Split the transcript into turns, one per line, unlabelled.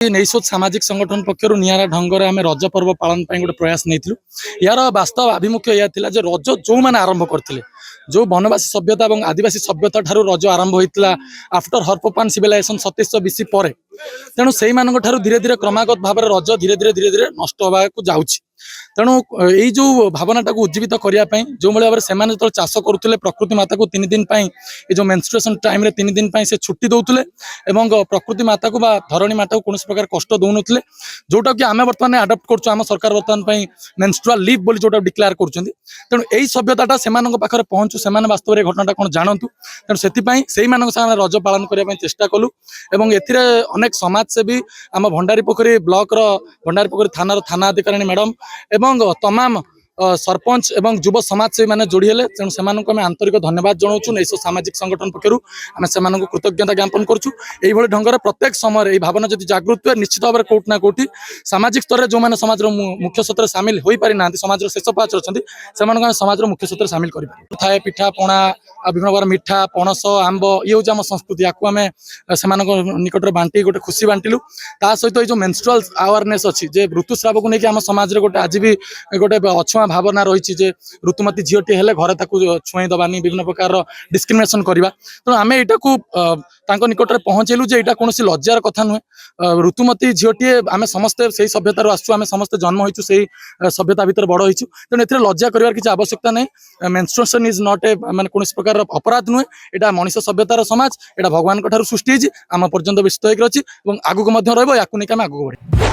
नैसोद सामाजिक संगठन पक्षर निरा ढंग से आम रज पर्व पालन गोटे प्रयास नहीं यार वास्तव आभिमुख्य यह था रज जो मैंने आरंभ करते जो बनवासी सभ्यता और आदिवासी सभ्यता ठारू रज आरंभ होता आफ्टर हरप्पन सिविलाइजेशन 2700 BC पर तेणु से धीरे धीरे क्रमागत भाव में रज धीरे धीरे धीरे धीरे नष्ट होगा जाऊँगी तेणु यही जो भावना को उज्जीवित करने जो भाव में जो चाष करुले प्रकृति माता को 3 दिन ये जो मेन्स्ट्रुएशन टाइम रे 3 दिन से छुट्टी दौले प्रकृति माता को धरणी माता को कौन प्रकार कष्ट दौन जोटा कि आम बर्तमान आडप्ट कर सरकार बर्तमान मेन्स्ट्रुअल लीव बोली जोटा डिक्लेयर कर तेणु यही सभ्यता से पाखे पहुँचू से वास्तव में घटना कौन जानतु तेणु से रज पालन करने चेष्टा कलु अनेक समाजसेवी आम भंडारी पोखरी ब्लॉक भंडारी पोखरी थाना अधिकारी मैडम एवं तमाम सरपंच एवं युव समाजसेवी मैंने जोड़ी है तेणु से आंतरिक धन्यवाद जनाऊँ नैसो सामाजिक संगठन पक्षर आम से कृतज्ञता ज्ञापन करूँ ढंग से प्रत्येक समय भावना जब जागृत हुए निश्चित भाव में कौटना कौटी सामाजिक स्तर में जो मैंने समाज मुख्य स्रोत सामिल हो पारि ना समाज शेष पाँच अच्छा से समाज मुख्य स्रोत सामिल करें पिठा पणा विभिन्न प्रकार मिठा पणस आंब ये हूँ आम संस्कृति या आम से निकट में बांटी गोटे खुशी बांटिलु ता सहित ये जो मेन्स्ट्रुअल अवेयरनेस अच्छी जे ऋतुस्राव को लेकिन आम समाज में गोटे आज भी गोटे अछुआ भावना रही है ऋतुमती झीटी हेले घरे छुई दबानी विभिन्न प्रकार डिस्क्रिमिनेशन करवा तेणु आम यहाँ निकट में पहुँचेलु जे यहाँ कौन लज्जार कथा नुहे ऋतुमती झीटी आम समस्ते से सभ्यतार आसू आम समस्ते जन्म होइचु से सभ्यता भितर बड़ होइचु तेणु ए लज्जा कर किसी आवश्यकता नहीं मेन्स्ट्रुएशन इज नॉट ए माने कौन प्रकार अपराध नुहे यहाँ मनीष सभ्यतार समाज यहाँ भगवान सृष्टि आम पर्यंत विस्तृत होकर अच्छी आगू रही या आगे बढ़े।